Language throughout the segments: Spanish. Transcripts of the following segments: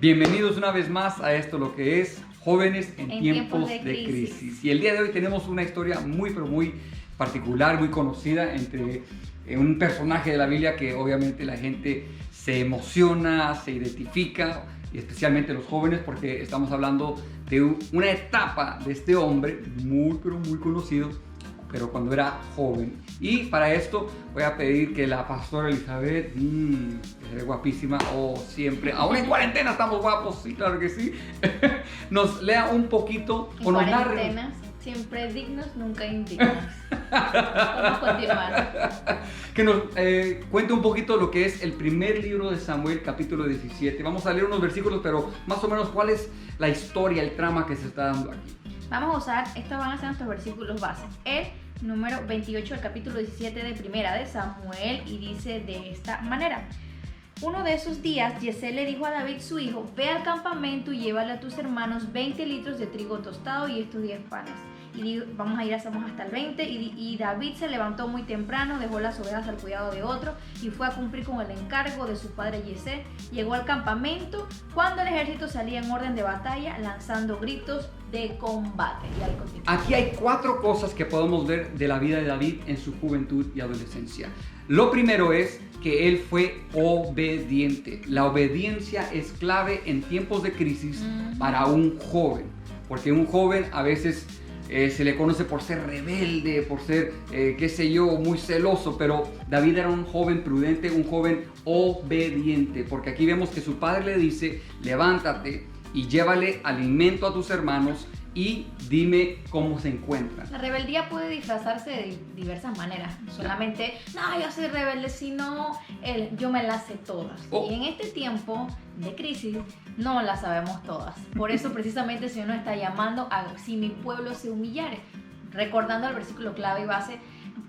Bienvenidos una vez más a esto, lo que es Jóvenes en tiempos de crisis. Y el día de hoy tenemos una historia muy, pero muy particular, muy conocida entre un personaje de la Biblia que obviamente la gente se emociona, se identifica, y especialmente los jóvenes, porque estamos hablando de una etapa de este hombre muy, pero muy conocido, pero cuando era joven. Y para esto voy a pedir que la pastora Elizabeth, que se ve guapísima, siempre, aún en cuarentena estamos guapos, sí, claro que sí, nos lea un poquito, en o nos cuarentenas, narre. siempre dignos, nunca indignos. Vamos a continuar. Que nos cuente un poquito lo que es el primer libro de Samuel, capítulo 17. Vamos a leer unos versículos, pero más o menos cuál es la historia, el trama que se está dando aquí. Vamos a usar, estos van a ser nuestros versículos bases. El número 28 del capítulo 17 de Primera de Samuel, y dice de esta manera: uno de esos días, Yesé le dijo a David su hijo: ve al campamento y llévale a tus hermanos 20 litros de trigo tostado y estos 10 panes. Y vamos a ir hasta el 20. Y David se levantó muy temprano, dejó las ovejas al cuidado de otro y fue a cumplir con el encargo de su padre Yesé. Llegó al campamento cuando el ejército salía en orden de batalla, lanzando gritos de combate. Y ahí continúa. Aquí hay 4 cosas que podemos ver de la vida de David en su juventud y adolescencia. Lo primero es que él fue obediente. La obediencia es clave en tiempos de crisis para un joven, porque un joven a veces se le conoce por ser rebelde, por ser, muy celoso, pero David era un joven prudente, un joven obediente, porque aquí vemos que su padre le dice: levántate y llévale alimento a tus hermanos y dime cómo se encuentran. La rebeldía puede disfrazarse de diversas maneras. No solamente, no, yo soy rebelde, sino yo me las sé todas. Y en este tiempo de crisis no las sabemos todas. Por eso precisamente el Señor nos está llamando a si mi pueblo se humillare. Recordando el versículo clave y base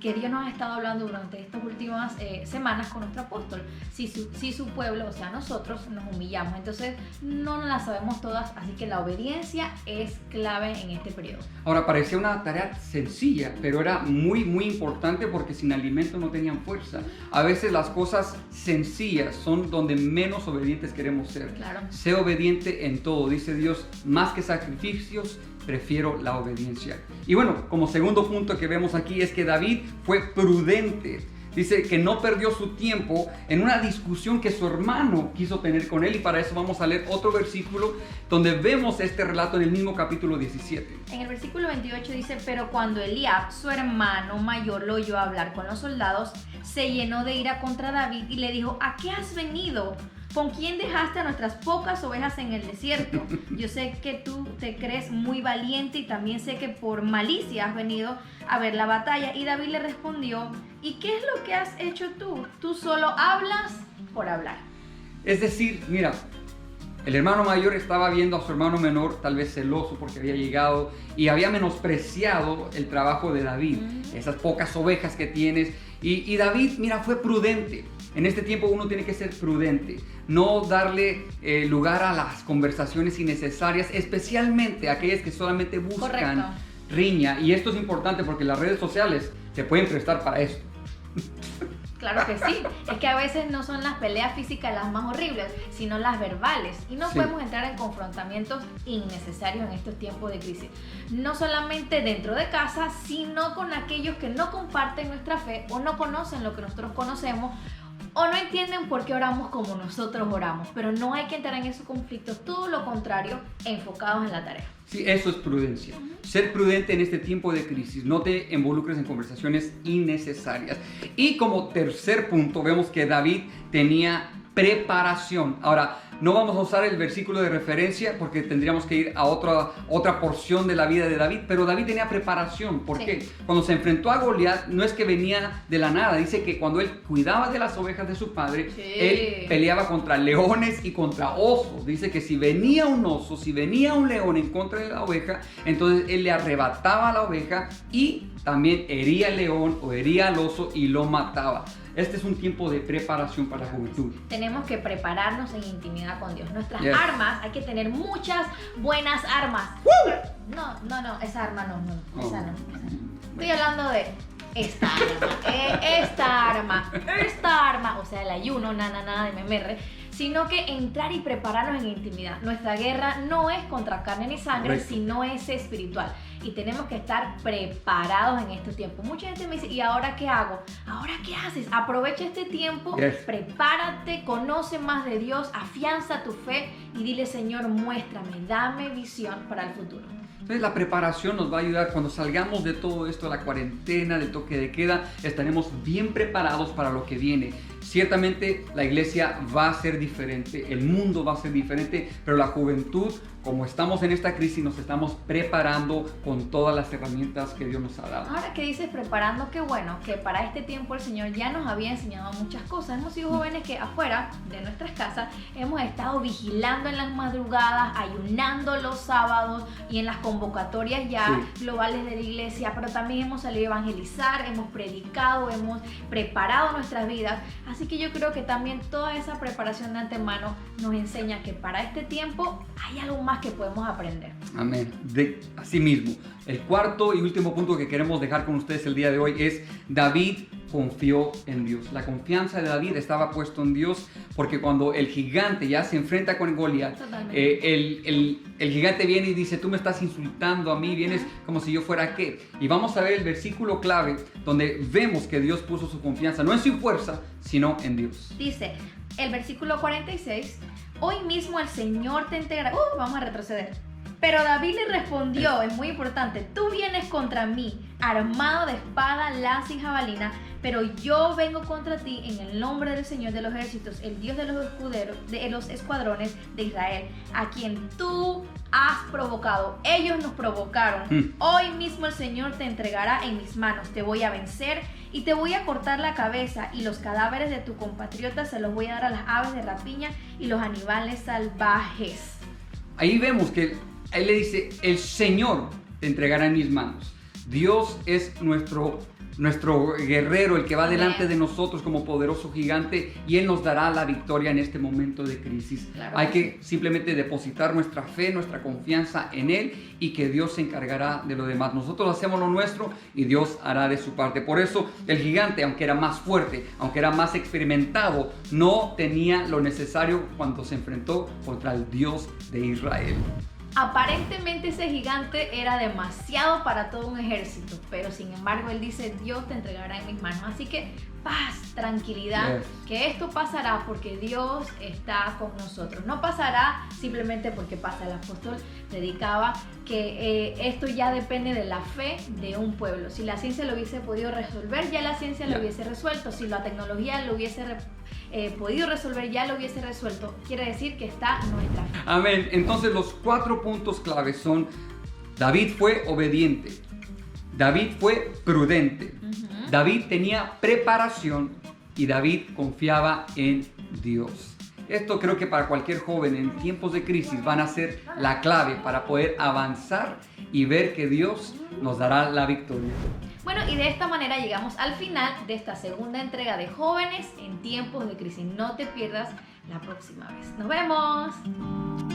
que Dios nos ha estado hablando durante estas últimas semanas con nuestro apóstol. Si su pueblo, o sea nosotros, nos humillamos, entonces no nos las sabemos todas, así que la obediencia es clave en este periodo. Ahora, parecía una tarea sencilla, pero era muy, muy importante, porque sin alimento no tenían fuerza. A veces las cosas sencillas son donde menos obedientes queremos ser. Claro. Sé obediente en todo, dice Dios: más que sacrificios, prefiero la obediencia. Y bueno, como segundo punto que vemos aquí es que David fue prudente. Dice que no perdió su tiempo en una discusión que su hermano quiso tener con él, y para eso vamos a leer otro versículo donde vemos este relato en el mismo capítulo 17. En el versículo 28 dice: pero cuando Eliab, su hermano mayor, lo oyó hablar con los soldados, se llenó de ira contra David y le dijo: ¿a qué has venido? ¿Con quién dejaste a nuestras pocas ovejas en el desierto? Yo sé que tú te crees muy valiente y también sé que por malicia has venido a ver la batalla. Y David le respondió: ¿y qué es lo que has hecho tú? Tú solo hablas por hablar. Es decir, mira, el hermano mayor estaba viendo a su hermano menor tal vez celoso porque había llegado y había menospreciado el trabajo de David, esas pocas ovejas que tienes. Y David, mira, fue prudente. En este tiempo uno tiene que ser prudente, no darle lugar a las conversaciones innecesarias, especialmente aquellas que solamente buscan riña. Y esto es importante porque las redes sociales se pueden prestar para esto. Claro que sí, es que a veces no son las peleas físicas las más horribles, sino las verbales, y no podemos entrar en confrontamientos innecesarios en estos tiempos de crisis, no solamente dentro de casa, sino con aquellos que no comparten nuestra fe o no conocen lo que nosotros conocemos, o no entienden por qué oramos como nosotros oramos. Pero no hay que entrar en esos conflictos, todo lo contrario, enfocados en la tarea. Sí, eso es prudencia. Ser prudente en este tiempo de crisis. No te involucres en conversaciones innecesarias. Y como tercer punto, vemos que David tenía preparación. Ahora, no vamos a usar el versículo de referencia porque tendríamos que ir a otra porción de la vida de David, pero David tenía preparación. ¿Por qué? Cuando se enfrentó a Goliat, no es que venía de la nada. Dice que cuando él cuidaba de las ovejas de su padre, él peleaba contra leones y contra osos. Dice que si venía un oso, si venía un león en contra de la oveja, entonces él le arrebataba a la oveja y también hería al león o hería al oso y lo mataba. Este es un tiempo de preparación para la juventud. Tenemos que prepararnos en intimidad con Dios. Nuestras armas, hay que tener muchas buenas armas. No, esa arma no. Estoy hablando de esta arma, o sea, sea, el ayuno, nada de memerre, sino que entrar y prepararnos en intimidad. Nuestra guerra no es contra carne ni sangre, Correcto. sino es espiritual. Y tenemos que estar preparados en este tiempo. Mucha gente me dice, ¿y ahora qué hago? ¿Ahora qué haces? Aprovecha este tiempo, Yes. prepárate, conoce más de Dios, afianza tu fe y dile, Señor, muéstrame, dame visión para el futuro. Entonces la preparación nos va a ayudar cuando salgamos de todo esto, la cuarentena, del toque de queda, estaremos bien preparados para lo que viene. Ciertamente la iglesia va a ser diferente, el mundo va a ser diferente, pero la juventud, como estamos en esta crisis, nos estamos preparando con todas las herramientas que Dios nos ha dado. Ahora que dices preparando, qué bueno, que para este tiempo el Señor ya nos había enseñado muchas cosas. Hemos sido jóvenes que afuera de nuestras casas hemos estado vigilando en las madrugadas, ayunando los sábados y en las convocatorias ya globales de la iglesia, pero también hemos salido a evangelizar, hemos predicado, hemos preparado nuestras vidas. Así que yo creo que también toda esa preparación de antemano nos enseña que para este tiempo hay algo más que podemos aprender. Amén. Así mismo, el cuarto y último punto que queremos dejar con ustedes el día de hoy es David confió en Dios. La confianza de David estaba puesto en Dios porque cuando el gigante ya se enfrenta con Goliat, el gigante viene y dice, tú me estás insultando a mí, vienes como si yo fuera qué. Y vamos a ver el versículo clave donde vemos que Dios puso su confianza, no en su fuerza, sino en Dios. Dice el versículo 46, hoy mismo el Señor te entregará. Vamos a retroceder. Pero David le respondió, es muy importante, tú vienes contra mí, armado de espada, lanza y jabalina, pero yo vengo contra ti en el nombre del Señor de los ejércitos, el Dios de los escuderos, de los escuadrones de Israel, a quien tú has provocado. Ellos nos provocaron. Hoy mismo el Señor te entregará en mis manos, te voy a vencer y te voy a cortar la cabeza, y los cadáveres de tu compatriota se los voy a dar a las aves de rapiña y los animales salvajes. Ahí vemos que él le dice, el Señor te entregará en mis manos. Dios es nuestro guerrero, el que va delante de nosotros como poderoso gigante, y Él nos dará la victoria en este momento de crisis. Claro. Hay que simplemente depositar nuestra fe, nuestra confianza en Él, y que Dios se encargará de lo demás. Nosotros hacemos lo nuestro y Dios hará de su parte. Por eso el gigante, aunque era más fuerte, aunque era más experimentado, no tenía lo necesario cuando se enfrentó contra el Dios de Israel. Aparentemente ese gigante era demasiado para todo un ejército, pero sin embargo él dice, Dios te entregará en mis manos. Así que paz, tranquilidad, que esto pasará porque Dios está con nosotros. No pasará simplemente porque pasa. El apóstol predicaba que esto ya depende de la fe de un pueblo. Si la ciencia lo hubiese podido resolver, ya la ciencia lo hubiese resuelto. Si la tecnología lo hubiese podido resolver, ya lo hubiese resuelto. Quiere decir que está nuestra fe. Amén. Entonces los 4 puntos claves son: David fue obediente, David fue prudente, David tenía preparación y David confiaba en Dios. Esto creo que para cualquier joven en tiempos de crisis van a ser la clave para poder avanzar y ver que Dios nos dará la victoria. Bueno, y de esta manera llegamos al final de esta segunda entrega de Jóvenes en tiempos de crisis. No te pierdas la próxima vez. ¡Nos vemos!